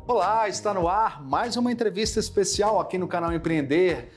Olá, está no ar mais uma entrevista especial aqui no canal Empreender.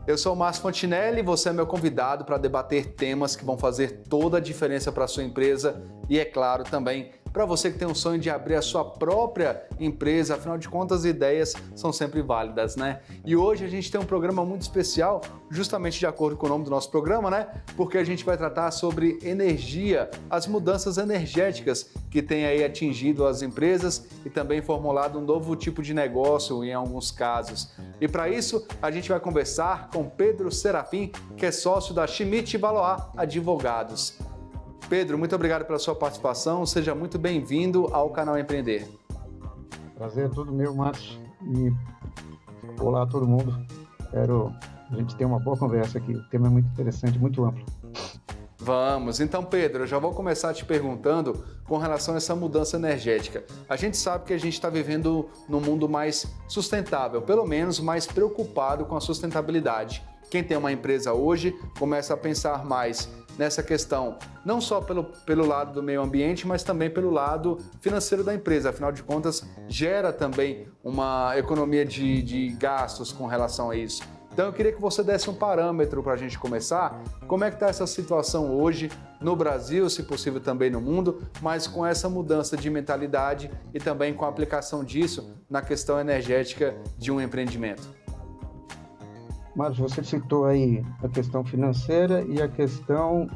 Eu sou o Márcio Fontinelli e você é meu convidado para debater temas que vão fazer toda a diferença para a sua empresa e, é claro, também para você que tem um sonho de abrir a sua própria empresa. Afinal de contas, ideias são sempre válidas, né? E hoje a gente tem um programa muito especial, justamente de acordo com o nome do nosso programa, né? Porque a gente vai tratar sobre energia, as mudanças energéticas que têm aí atingido as empresas e também formulado um novo tipo de negócio em alguns casos. E para isso, a gente vai conversar com Pedro Serafim, que é sócio da Schmidt Valois Advogados. Pedro, muito obrigado pela sua participação. Seja muito bem-vindo ao canal Empreender. Prazer é todo meu, Márcio. E olá a todo mundo. Espero a gente ter uma boa conversa aqui. O tema é muito interessante, muito amplo. Vamos. Então, Pedro, eu já vou começar te perguntando com relação a essa mudança energética. A gente sabe que a gente está vivendo num mundo mais sustentável, pelo menos mais preocupado com a sustentabilidade. Quem tem uma empresa hoje começa a pensar mais nessa questão, não só pelo lado do meio ambiente, mas também pelo lado financeiro da empresa. Afinal de contas, gera também uma economia de gastos com relação a isso. Então eu queria que você desse um parâmetro para a gente começar. Como é que está essa situação hoje no Brasil, se possível também no mundo, mas com essa mudança de mentalidade e também com a aplicação disso na questão energética de um empreendimento? Mas você citou aí a questão financeira e a questão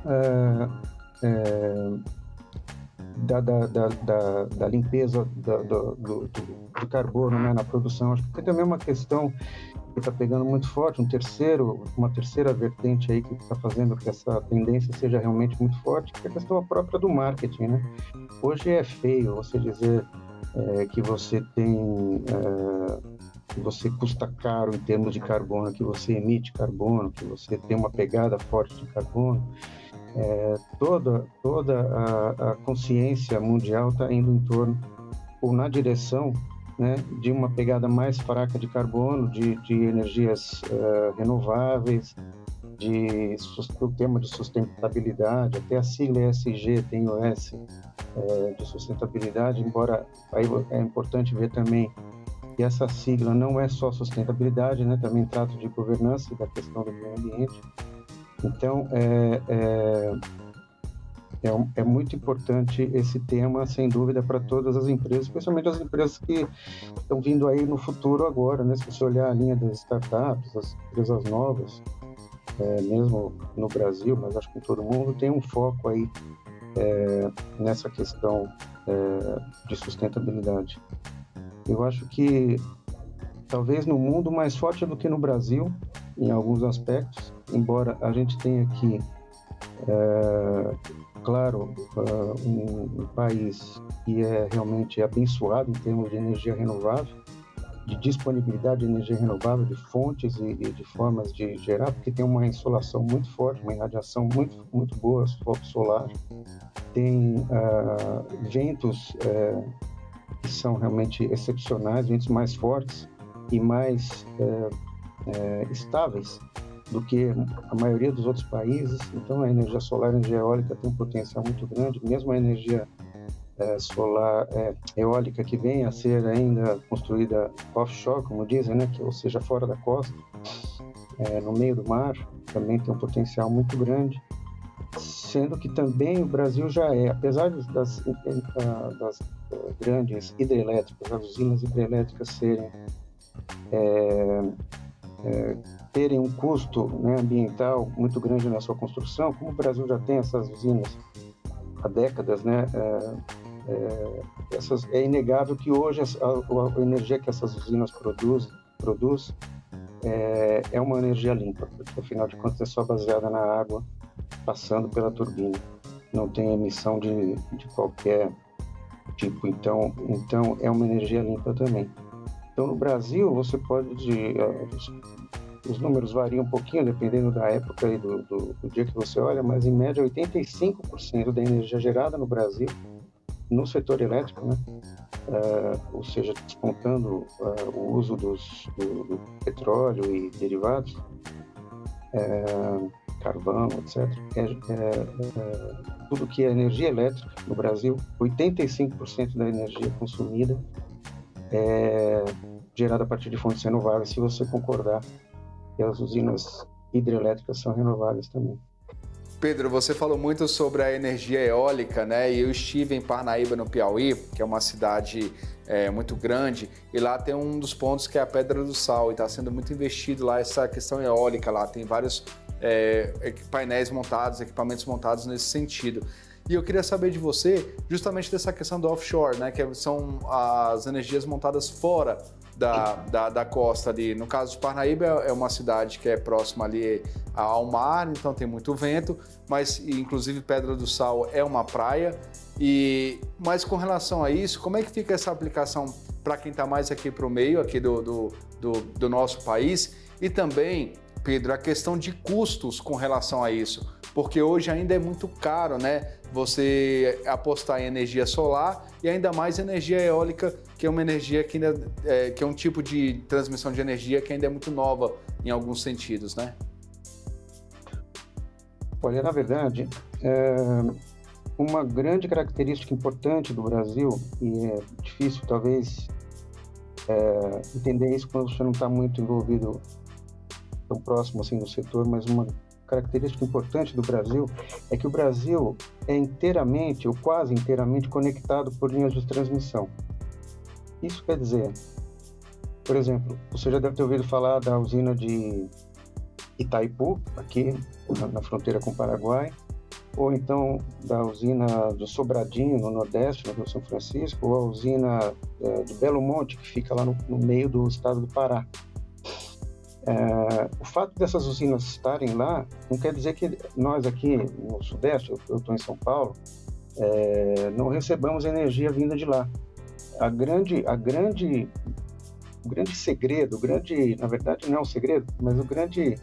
da limpeza do carbono, né, na produção. Acho que também é uma questão que está pegando muito forte, uma terceira vertente aí que está fazendo que essa tendência seja realmente muito forte, que é a questão própria do marketing, né? Hoje é feio você dizer que você tem... que você custa caro em termos de carbono, que você emite carbono, que você tem uma pegada forte de carbono. Toda a consciência mundial está indo em torno, ou na direção, né, de uma pegada mais fraca de carbono, de energias renováveis, do tema de sustentabilidade, até a sigla ESG tem o S de sustentabilidade, embora aí é importante ver também que essa sigla não é só sustentabilidade, né? Também trata de governança e da questão do meio ambiente. Então, é muito importante esse tema, sem dúvida, para todas as empresas, especialmente as empresas que estão vindo aí no futuro agora, né? Se você olhar a linha das startups, as empresas novas, mesmo no Brasil, mas acho que em todo mundo, tem um foco aí nessa questão de sustentabilidade. Eu acho que talvez no mundo mais forte do que no Brasil, em alguns aspectos, embora a gente tenha aqui, claro, um país que é realmente abençoado em termos de energia renovável, de disponibilidade de energia renovável, de fontes e de formas de gerar, porque tem uma insolação muito forte, uma irradiação muito, muito boa, solar, tem ventos que são realmente excepcionais, ventos mais fortes e mais estáveis do que a maioria dos outros países. Então a energia solar e a energia eólica tem um potencial muito grande, mesmo a energia eólica que vem a ser ainda construída offshore, como dizem, né, ou seja, fora da costa, no meio do mar, também tem um potencial muito grande, sendo que também o Brasil já apesar das grandes hidrelétricas, as usinas hidrelétricas terem um custo, né, ambiental muito grande na sua construção, como o Brasil já tem essas usinas há décadas, né, é inegável que hoje a energia que essas usinas produz é uma energia limpa, porque afinal de contas é só baseada na água passando pela turbina, não tem emissão de qualquer tipo, então é uma energia limpa também. Então no Brasil você pode, os números variam um pouquinho dependendo da época e do dia que você olha, mas em média 85% da energia gerada no Brasil, no setor elétrico, né, ou seja, descontando o uso do petróleo e derivados, carvão, etc. Tudo que é energia elétrica no Brasil, 85% da energia consumida é gerada a partir de fontes renováveis, se você concordar que as usinas hidrelétricas são renováveis também. Pedro, você falou muito sobre a energia eólica, né? E eu estive em Parnaíba, no Piauí, que é uma cidade muito grande, e lá tem um dos pontos que é a Pedra do Sal, e está sendo muito investido lá essa questão eólica lá, tem vários painéis montados, equipamentos montados nesse sentido. E eu queria saber de você justamente dessa questão do offshore, né? Que são as energias montadas fora da costa ali. No caso de Parnaíba, é uma cidade que é próxima ali ao mar, então tem muito vento, mas inclusive Pedra do Sal é uma praia. Mas com relação a isso, como é que fica essa aplicação para quem está mais aqui para o meio aqui do nosso país? E também, Pedro, a questão de custos com relação a isso, porque hoje ainda é muito caro, né? Você apostar em energia solar e ainda mais energia eólica, que é uma energia que ainda que é um tipo de transmissão de energia que ainda é muito nova em alguns sentidos, né? Olha, na verdade, uma grande característica importante do Brasil, e é difícil talvez entender isso quando você não está muito envolvido tão próximo assim do setor, mas uma característica importante do Brasil é que o Brasil é inteiramente ou quase inteiramente conectado por linhas de transmissão. Isso quer dizer, por exemplo, você já deve ter ouvido falar da usina de Itaipu, aqui na fronteira com o Paraguai, ou então da usina de Sobradinho, no Nordeste, no Rio São Francisco, ou a usina de Belo Monte, que fica lá no meio do estado do Pará. O fato dessas usinas estarem lá não quer dizer que nós aqui no Sudeste, eu estou em São Paulo, não recebamos energia vinda de lá. O grande segredo, na verdade não é um segredo, mas o grande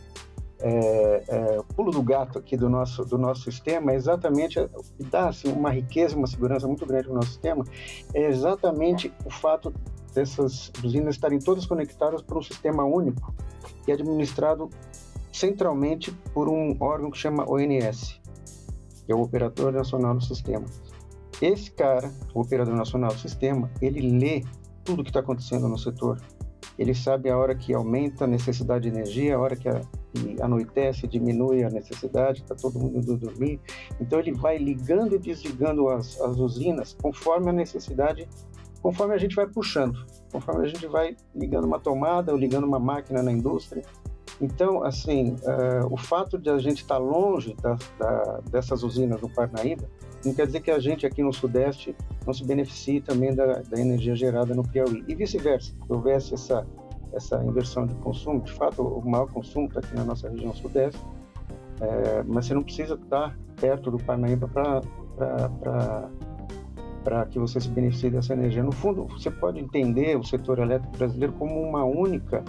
pulo do gato aqui do nosso sistema é exatamente o que dá assim, uma riqueza e uma segurança muito grande no nosso sistema, é exatamente o fato dessas usinas estarem todas conectadas por um sistema único e administrado centralmente por um órgão que chama ONS, que é o Operador Nacional do Sistema. Esse cara, o Operador Nacional do Sistema, ele lê tudo o que está acontecendo no setor. Ele sabe a hora que aumenta a necessidade de energia, a hora que anoitece, diminui a necessidade, está todo mundo indo dormir. Então ele vai ligando e desligando as usinas conforme a necessidade, conforme a gente vai puxando, conforme a gente vai ligando uma tomada ou ligando uma máquina na indústria. Então, assim, o fato de a gente estar longe dessas usinas no Parnaíba não quer dizer que a gente aqui no Sudeste não se beneficie também da energia gerada no Piauí. E vice-versa, se houvesse essa inversão de consumo, de fato, o maior consumo está aqui na nossa região Sudeste, mas você não precisa estar perto do Parnaíba para que você se beneficie dessa energia. No fundo, você pode entender o setor elétrico brasileiro como uma única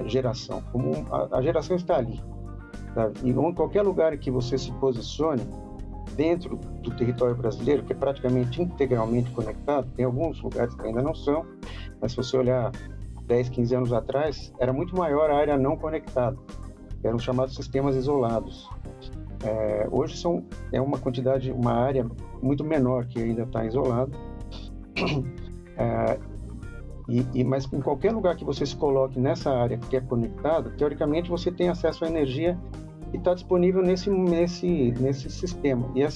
geração. A geração está ali. Tá? E em qualquer lugar em que você se posicione, dentro do território brasileiro, que é praticamente integralmente conectado, tem alguns lugares que ainda não são, mas se você olhar 10, 15 anos atrás, era muito maior a área não conectada, eram chamados sistemas isolados. Hoje é uma área muito menor que ainda está isolada, mas em qualquer lugar que você se coloque nessa área que é conectada, teoricamente você tem acesso à energia que está disponível nesse sistema. E a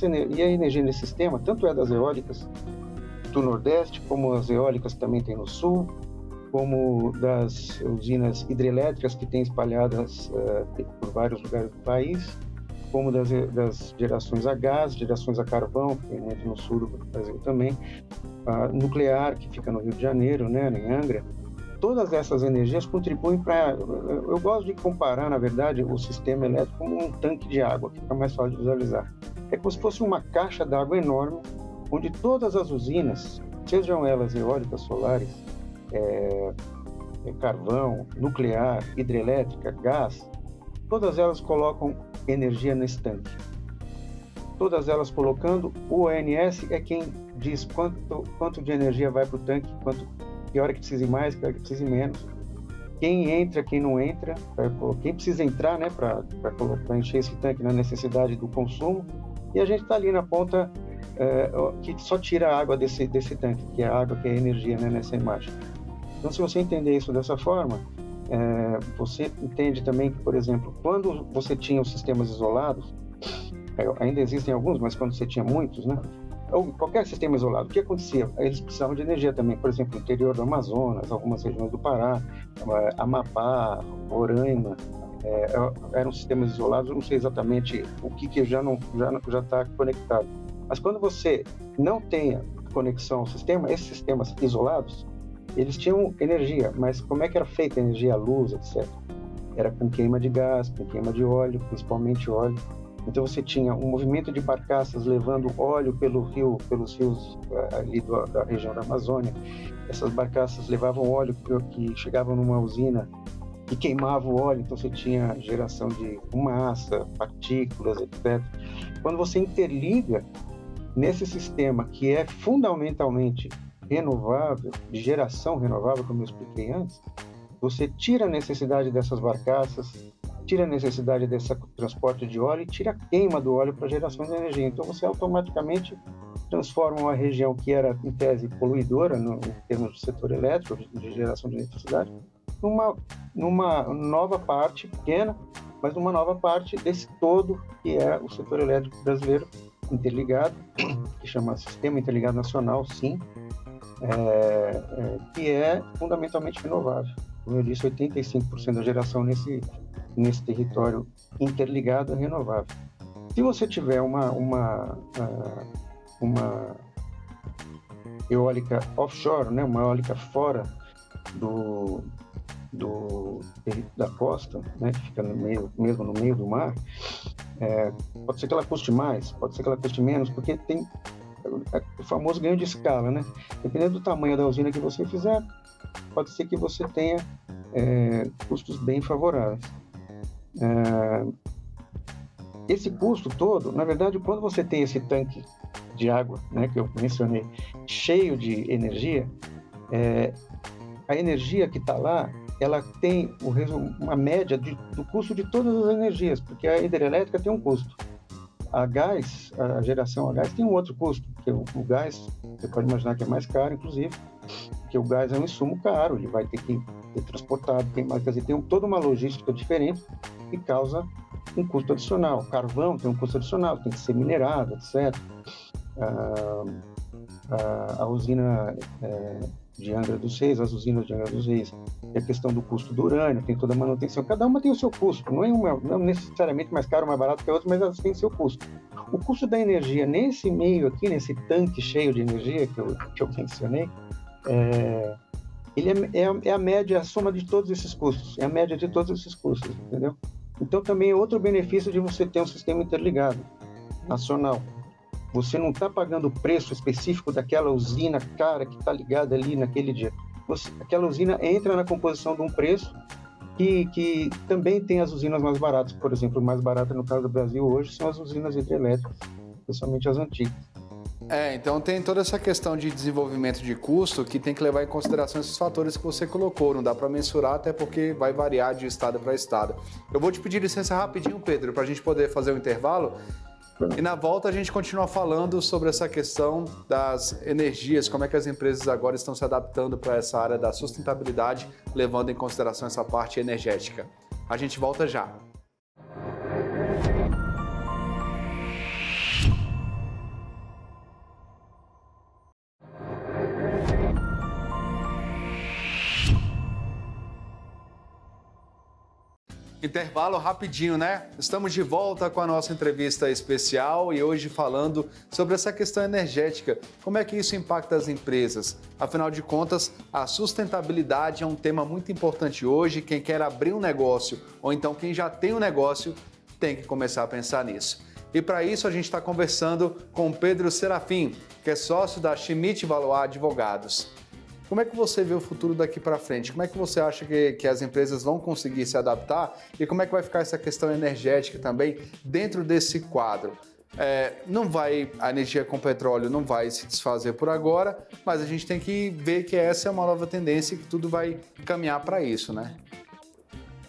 energia nesse sistema, tanto é das eólicas do Nordeste, como as eólicas também tem no Sul, como das usinas hidrelétricas que tem espalhadas por vários lugares do país, como das gerações a gás, gerações a carvão, que tem muito no sul do Brasil também, a nuclear, que fica no Rio de Janeiro, né, em Angra. Todas essas energias contribuem para... Eu gosto de comparar, na verdade, o sistema elétrico como um tanque de água, que fica mais fácil de visualizar. É como se fosse uma caixa d'água enorme, onde todas as usinas, sejam elas eólicas, solares, carvão, nuclear, hidrelétrica, gás, todas elas colocam energia nesse tanque. Todas elas colocando, o ONS é quem diz quanto de energia vai para o tanque, que hora que precise mais, que hora que precise menos. quem entra, quem não entra, quem precisa entrar, né, para encher esse tanque na necessidade do consumo, e a gente está ali na ponta que só tira a água desse tanque, que é a água, que é a energia, né, nessa imagem. Então, se você entender isso dessa forma, você entende também que, por exemplo, quando você tinha os sistemas isolados, ainda existem alguns, mas quando você tinha muitos, né, ou qualquer sistema isolado, o que acontecia? Eles precisavam de energia também, por exemplo, no interior do Amazonas, algumas regiões do Pará, Amapá, Roraima, eram sistemas isolados, eu não sei exatamente o que já está conectado. Mas quando você não tem conexão ao sistema, esses sistemas isolados, eles tinham energia, mas como é que era feita a energia, a luz, etc. Era com queima de gás, com queima de óleo, principalmente óleo. Então você tinha um movimento de barcaças levando óleo pelos rios ali da região da Amazônia. Essas barcaças levavam óleo que chegavam numa usina e queimava o óleo, então você tinha geração de fumaça, partículas, etc. Quando você interliga nesse sistema que é fundamentalmente renovável, de geração renovável, como eu expliquei antes, você tira a necessidade dessas barcaças, tira a necessidade desse transporte de óleo e tira a queima do óleo para geração de energia. Então você automaticamente transforma uma região que era, em tese, poluidora, em termos de setor elétrico, de geração de eletricidade, numa nova parte pequena, mas numa nova parte desse todo que é o setor elétrico brasileiro interligado, que chama Sistema Interligado Nacional, SIN, que é fundamentalmente renovável. Como eu disse, 85% da geração nesse território interligado é renovável. Se você tiver uma eólica offshore, né, uma eólica fora da costa, né, que fica mesmo no meio do mar, pode ser que ela custe mais, pode ser que ela custe menos, porque tem o famoso ganho de escala, né? Dependendo do tamanho da usina que você fizer, pode ser que você tenha custos bem favoráveis. Esse custo todo, na verdade, quando você tem esse tanque de água, né, que eu mencionei, cheio de energia, a energia que está lá, ela tem uma média do custo de todas as energias, porque a hidrelétrica tem um custo. A geração a gás tem um outro custo, porque o gás, você pode imaginar que é mais caro, inclusive, porque o gás é um insumo caro, ele vai ter que ser transportado, tem toda uma logística diferente que causa um custo adicional. O carvão tem um custo adicional, tem que ser minerado, etc. A usina de Angra dos Reis, as usinas de Angra dos Reis, tem a questão do custo do urânio, tem toda a manutenção, cada uma tem o seu custo, não é necessariamente mais caro ou mais barato que a outra, mas elas têm seu custo. O custo da energia nesse meio aqui, nesse tanque cheio de energia que eu mencionei, ele é a média, a soma de todos esses custos, é a média de todos esses custos, entendeu? Então também é outro benefício de você ter um sistema interligado, nacional. Você não está pagando o preço específico daquela usina cara que está ligada ali naquele dia. Aquela usina entra na composição de um preço que também tem as usinas mais baratas. Por exemplo, mais barata no caso do Brasil hoje são as usinas hidrelétricas, principalmente as antigas. Então tem toda essa questão de desenvolvimento de custo que tem que levar em consideração esses fatores que você colocou. Não dá para mensurar, até porque vai variar de estado para estado. Eu vou te pedir licença rapidinho, Pedro, para a gente poder fazer um intervalo. E na volta a gente continua falando sobre essa questão das energias, como é que as empresas agora estão se adaptando para essa área da sustentabilidade, levando em consideração essa parte energética. A gente volta já. Intervalo rapidinho, né? Estamos de volta com a nossa entrevista especial e hoje falando sobre essa questão energética. Como é que isso impacta as empresas? Afinal de contas, a sustentabilidade é um tema muito importante hoje. Quem quer abrir um negócio ou então quem já tem um negócio tem que começar a pensar nisso. E para isso a gente está conversando com o Pedro Serafim, que é sócio da Schmidt Valois Advogados. Como é que você vê o futuro daqui para frente? Como é que você acha que as empresas vão conseguir se adaptar? E como é que vai ficar essa questão energética também dentro desse quadro? A energia com petróleo não vai se desfazer por agora, mas a gente tem que ver que essa é uma nova tendência e que tudo vai caminhar para isso, né?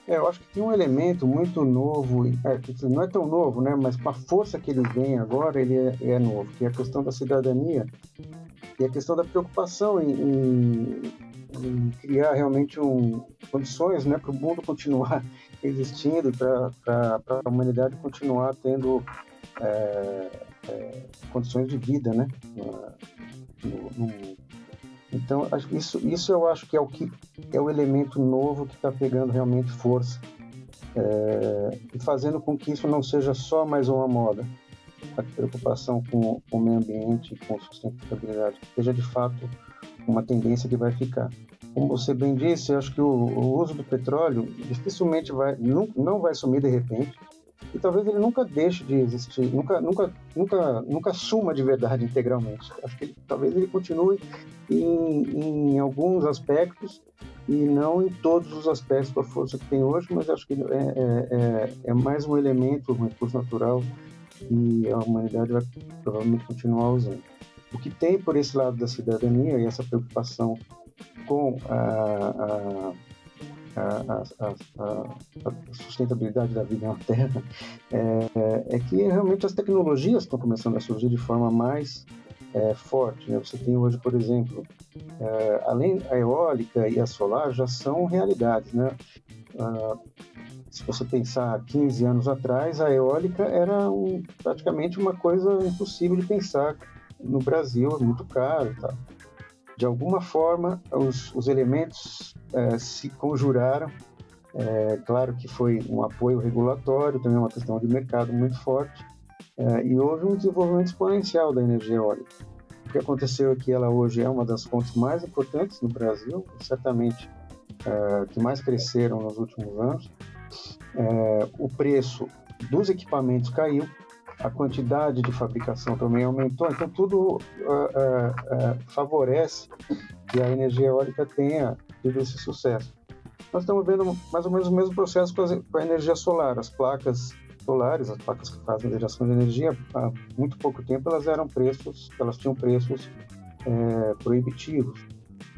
Eu acho que tem um elemento muito novo, não é tão novo, né? Mas com a força que ele vem agora, ele é novo, que é a questão da cidadania e a questão da preocupação em criar realmente condições, né, para o mundo continuar existindo, para a humanidade continuar tendo condições de vida, né, no mundo. Então, isso eu acho que é o elemento novo que está pegando realmente força e fazendo com que isso não seja só mais uma moda, a preocupação com o meio ambiente, com sustentabilidade, seja de fato uma tendência que vai ficar. Como você bem disse, eu acho que o uso do petróleo dificilmente não vai sumir de repente, e talvez ele nunca deixe de existir, nunca suma de verdade integralmente. Acho que talvez ele continue em alguns aspectos e não em todos os aspectos com a força que tem hoje, mas acho que é mais um elemento, um recurso natural que a humanidade vai provavelmente continuar usando. O que tem por esse lado da cidadania e essa preocupação com a sustentabilidade da vida na Terra é que realmente as tecnologias estão começando a surgir de forma mais forte, né? Você tem hoje, por exemplo, além a eólica e a solar já são realidades, né? Se você pensar 15 anos atrás, a eólica era praticamente uma coisa impossível de pensar no Brasil, é muito caro e tal. De alguma forma, os elementos se conjuraram. Claro que foi um apoio regulatório, também uma questão de mercado muito forte, e houve um desenvolvimento exponencial da energia eólica. O que aconteceu é que ela hoje é uma das fontes mais importantes no Brasil, certamente que mais cresceram nos últimos anos. O preço dos equipamentos caiu, a quantidade de fabricação também aumentou, então tudo favorece que a energia eólica tenha tido esse sucesso. Nós estamos vendo mais ou menos o mesmo processo com a energia solar. As placas solares, as placas que fazem a geração de energia, há muito pouco tempo elas tinham preços proibitivos,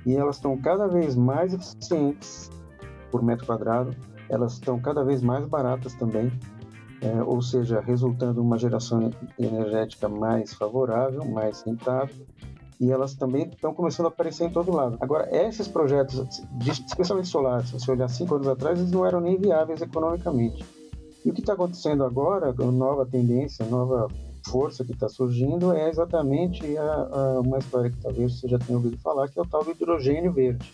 e elas estão cada vez mais eficientes por metro quadrado, elas estão cada vez mais baratas também, ou seja, resultando em uma geração energética mais favorável, mais rentável, e elas também estão começando a aparecer em todo lado. Agora, esses projetos, especialmente solares, se você olhar 5 anos atrás, eles não eram nem viáveis economicamente. E o que está acontecendo agora, a nova tendência, a nova força que está surgindo, é exatamente uma história que talvez você já tenha ouvido falar, que é o tal do hidrogênio verde.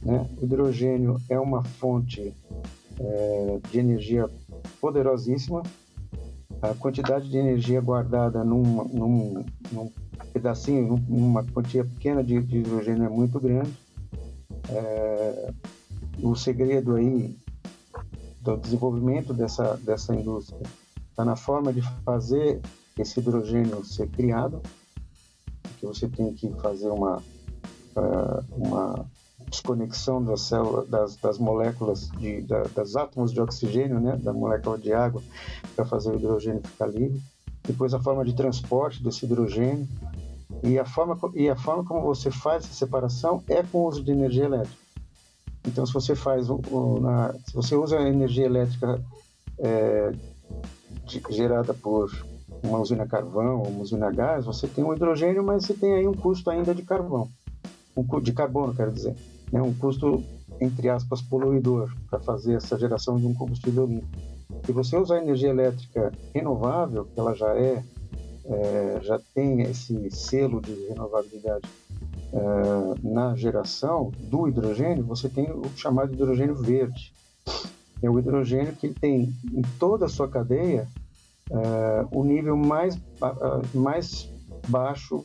Né? O hidrogênio é uma fonte de energia poderosíssima. A quantidade de energia guardada num pedacinho, numa quantia pequena de hidrogênio é muito grande. O segredo aí do desenvolvimento dessa indústria está na forma de fazer esse hidrogênio ser criado, porque você tem que fazer uma desconexão das células, das moléculas, das átomos de oxigênio, né, da molécula de água, para fazer o hidrogênio ficar livre. Depois a forma de transporte desse hidrogênio e a forma como você faz essa separação é com o uso de energia elétrica. Então, se você se você usa a energia elétrica gerada por uma usina a carvão ou uma usina a gás, você tem um hidrogênio, mas você tem aí um custo ainda de carvão, de carbono, quero dizer, né? Um custo, entre aspas, poluidor para fazer essa geração de um combustível limpo. Se você usar a energia elétrica renovável, que ela já tem esse selo de renovabilidade na geração do hidrogênio, você tem o chamado hidrogênio verde. É o hidrogênio que tem em toda a sua cadeia o nível mais baixo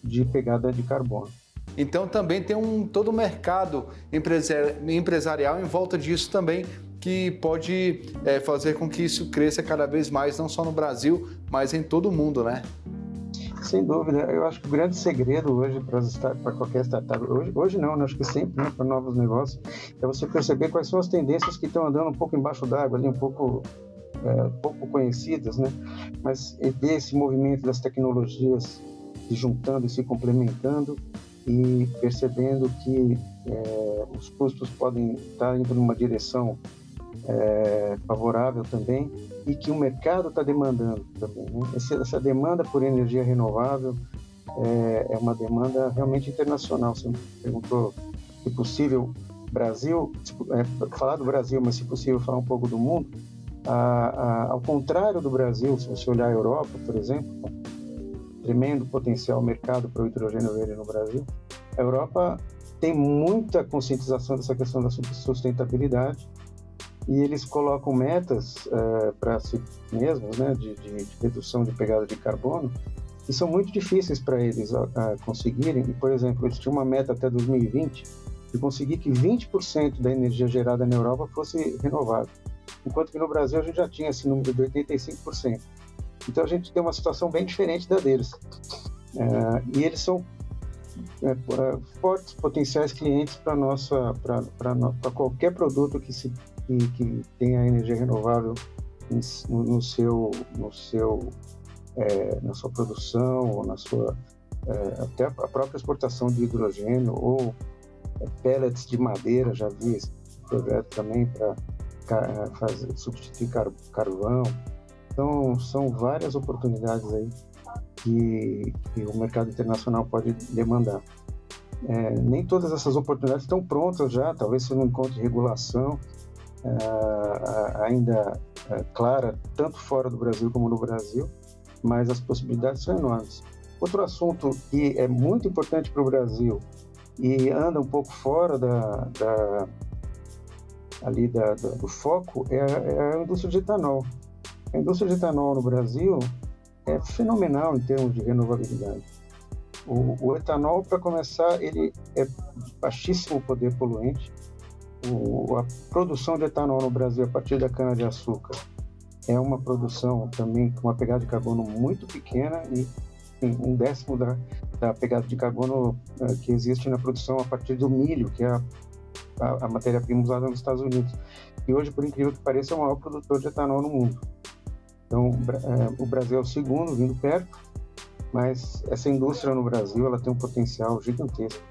de pegada de carbono. Então também tem todo um mercado empresarial em volta disso também, que pode fazer com que isso cresça cada vez mais, não só no Brasil, mas em todo o mundo, né? Sem dúvida. Eu acho que o grande segredo hoje para qualquer startup, hoje não, acho que sempre, né, para novos negócios, é você perceber quais são as tendências que estão andando um pouco embaixo d'água, ali um pouco pouco conhecidas, né? Mas ver esse movimento das tecnologias se juntando e se complementando e percebendo que os custos podem estar indo numa direção favorável também e que o mercado está demandando também, né? Essa demanda por energia renovável é uma demanda realmente internacional. Você me perguntou se possível Brasil, falar do Brasil, mas se possível falar um pouco do mundo. Ao contrário do Brasil, se você olhar a Europa, por exemplo, tremendo potencial mercado para o hidrogênio verde no Brasil, a Europa tem muita conscientização dessa questão da sustentabilidade e eles colocam metas para si mesmos, né, de redução de pegada de carbono, e são muito difíceis para eles conseguirem. E, por exemplo, eles tinham uma meta até 2020 de conseguir que 20% da energia gerada na Europa fosse renovável, enquanto que no Brasil a gente já tinha esse número de 85%. Então a gente tem uma situação bem diferente da deles. E eles são fortes potenciais clientes para qualquer produto que tenha energia renovável na sua produção, ou até a própria exportação de hidrogênio, ou pellets de madeira. Já vi esse projeto também para substituir carvão. Então, são várias oportunidades aí que o mercado internacional pode demandar. Nem todas essas oportunidades estão prontas já, talvez você não encontre regulação ainda clara, tanto fora do Brasil como no Brasil, mas as possibilidades são enormes. Outro assunto que é muito importante para o Brasil e anda um pouco fora do foco é a indústria de etanol. A indústria de etanol no Brasil é fenomenal em termos de renovabilidade. O etanol, para começar, ele é de baixíssimo poder poluente. A produção de etanol no Brasil a partir da cana-de-açúcar é uma produção também com uma pegada de carbono muito pequena e 1/10 da pegada de carbono que existe na produção a partir do milho, que é a matéria-prima usada nos Estados Unidos. E hoje, por incrível que pareça, é o maior produtor de etanol no mundo. Então, o Brasil é o segundo, vindo perto, mas essa indústria no Brasil ela tem um potencial gigantesco.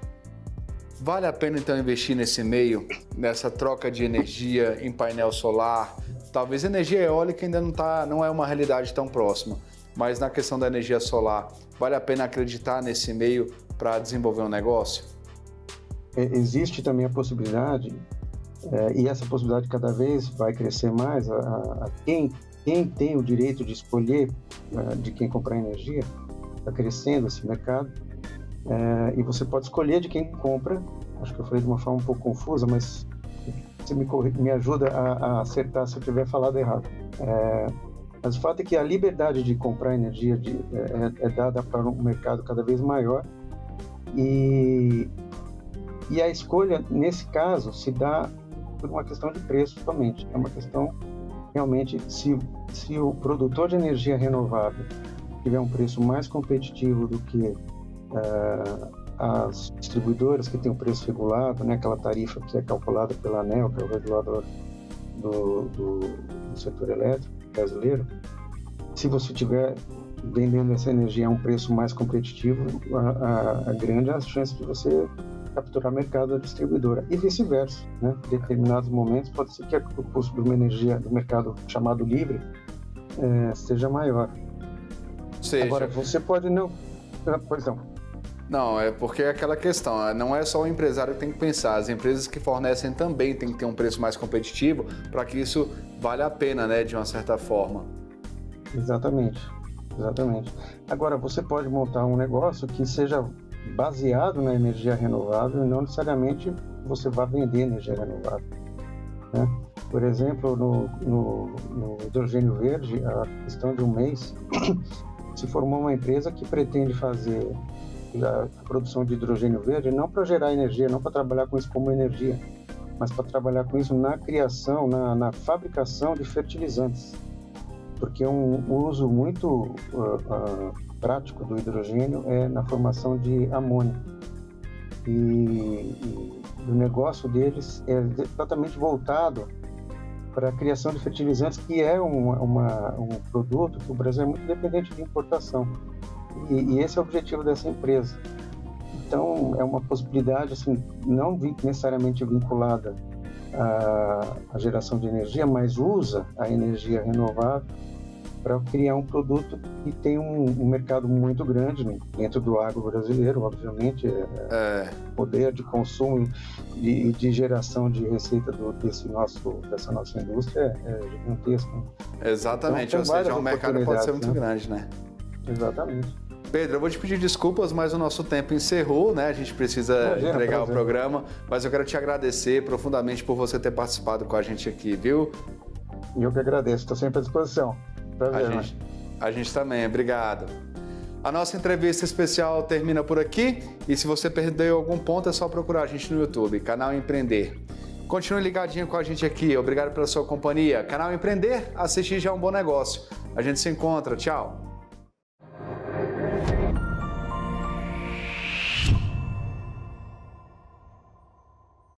Vale a pena, então, investir nesse meio, nessa troca de energia em painel solar? Talvez a energia eólica ainda não é uma realidade tão próxima, mas na questão da energia solar, vale a pena acreditar nesse meio para desenvolver um negócio? Existe também a possibilidade, e essa possibilidade cada vez vai crescer mais, quem tem o direito de escolher de quem comprar energia, está crescendo esse mercado, e você pode escolher de quem compra. Acho que eu falei de uma forma um pouco confusa, mas você me ajuda a acertar se eu tiver falado errado. Mas o fato é que a liberdade de comprar energia é dada para um mercado cada vez maior, e a escolha, nesse caso, se dá por uma questão de preço somente. É uma questão, realmente, se o produtor de energia renovável tiver um preço mais competitivo do que as distribuidoras que têm um preço regulado, né, aquela tarifa que é calculada pela ANEEL, que é o regulador do setor elétrico brasileiro, se você tiver vendendo essa energia a um preço mais competitivo, a grande é a chance de você capturar mercado da distribuidora, e vice-versa, né? Em determinados momentos pode ser que o custo de uma energia do mercado chamado livre seja maior. Agora, você pode não... Pois não. Não, é porque é aquela questão, não é só o empresário que tem que pensar, as empresas que fornecem também têm que ter um preço mais competitivo para que isso valha a pena, né, de uma certa forma. Exatamente. Agora, você pode montar um negócio que seja baseado na energia renovável e não necessariamente você vai vender energia renovável, né? Por exemplo, no hidrogênio verde, a questão de um mês, se formou uma empresa que pretende fazer a produção de hidrogênio verde não para gerar energia, não para trabalhar com isso como energia, mas para trabalhar com isso na criação, na fabricação de fertilizantes, porque um uso muito prático do hidrogênio é na formação de amônia, e o negócio deles é exatamente voltado para a criação de fertilizantes, que é um produto que o Brasil é muito dependente de importação. E esse é o objetivo dessa empresa. Então, é uma possibilidade, assim, não necessariamente vinculada à geração de energia, mas usa a energia renovável para criar um produto que tem um mercado muito grande dentro do agro brasileiro, obviamente, poder de consumo e de geração de receita dessa nossa indústria é gigantesca. Exatamente, então, ou seja, o mercado pode ser muito grande, né? Exatamente. Pedro, eu vou te pedir desculpas, mas o nosso tempo encerrou, né? A gente precisa entregar o programa, mas eu quero te agradecer profundamente por você ter participado com a gente aqui, viu? E eu que agradeço, estou sempre à disposição. Prazer, a gente também, obrigado. A nossa entrevista especial termina por aqui e se você perdeu algum ponto é só procurar a gente no YouTube, Canal Empreender. Continue ligadinho com a gente aqui, obrigado pela sua companhia. Canal Empreender, assistir já é um bom negócio. A gente se encontra, tchau!